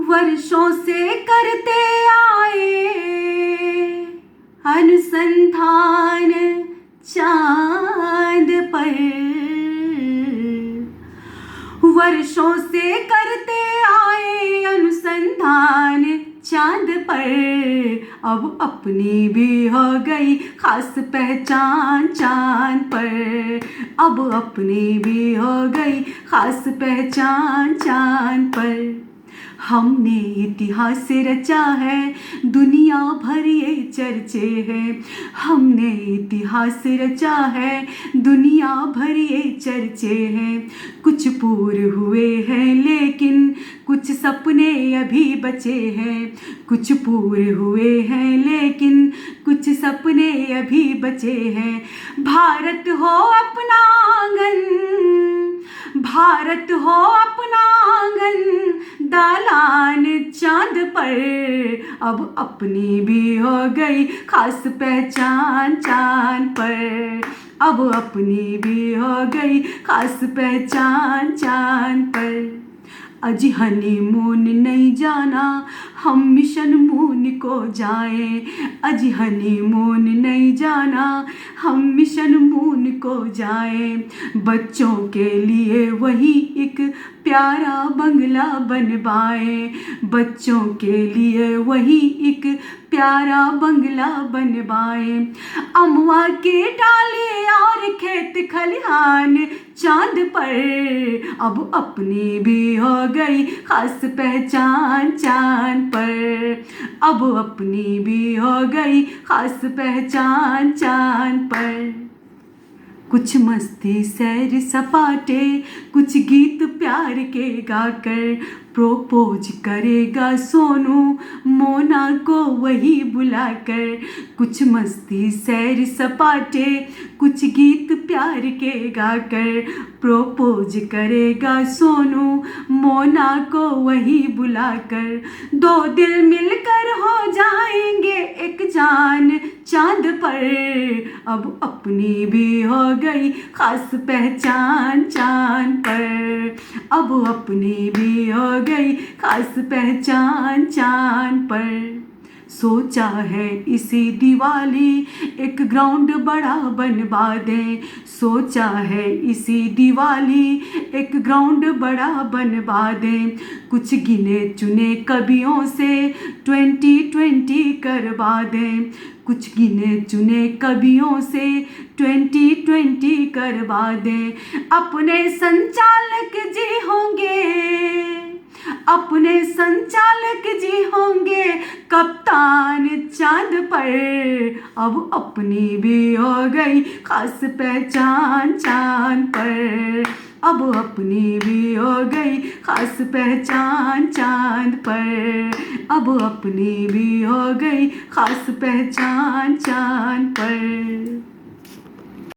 वर्षों से करते आए अनुसंधान चांद पर, वर्षों से करते आए अनुसंधान चांद पर, अब अपनी भी हो गई खास पहचान चांद पर, अब अपनी भी हो गई खास पहचान चांद पर। हमने इतिहास रचा है, दुनिया भर ये चर्चे हैं। हमने इतिहास रचा है, दुनिया भर ये चर्चे हैं। कुछ पूरे हुए हैं लेकिन कुछ सपने अभी बचे हैं। कुछ पूरे हुए हैं लेकिन कुछ सपने अभी बचे हैं। भारत हो अपना आंगन, भारत हो अपना आंगन, दालान चांद पर, अब अपनी भी हो गई खास पहचान चांद पर, अब अपनी भी हो गई खास पहचान चांद पर। अजी हनीमून नहीं जाना, हम मिशन मून को जाएं। अजी हनीमून नहीं जाना, हम मिशन मून को जाएं। बच्चों के लिए वही एक प्यारा बंगला बनवाएं। बच्चों के लिए वही एक प्यारा बंगला बनवाएं। अमवा के डाले और खेत खलिहान चांद पर, अब अपनी भी हो गई खास पहचान चांद पर, अब अपनी भी हो गई खास पहचान चांद पर। कुछ मस्ती सैर सपाटे, कुछ गीत प्यार के गाकर, प्रोपोज करेगा सोनू मोना को वही बुलाकर। कुछ मस्ती सैर सपाटे, कुछ गीत प्यार के गाकर, प्रोपोज करेगा सोनू मोना को वही बुलाकर। दो दिल मिलकर हो जाएंगे एक जान चांद पर, अब अपनी भी हो गई खास पहचान चांद पर, अब अपनी भी हो गई खास पहचान चांद पर। सोचा है इसी दिवाली एक ग्राउंड बड़ा बनवा दें। सोचा है इसी दिवाली एक ग्राउंड बड़ा बनवा दें। कुछ गिने चुने कवियों से 2020 करवा दें। कुछ गिने चुने कवियों से 2020 करवा दें। अपने संचालक जी होंगे, अपने संचालक जी होंगे कप्तान चांद पर, अब अपनी भी हो गई खास पहचान चांद पर, अब अपनी भी हो गई खास पहचान चांद पर, अब अपनी भी हो गई खास पहचान चांद पर।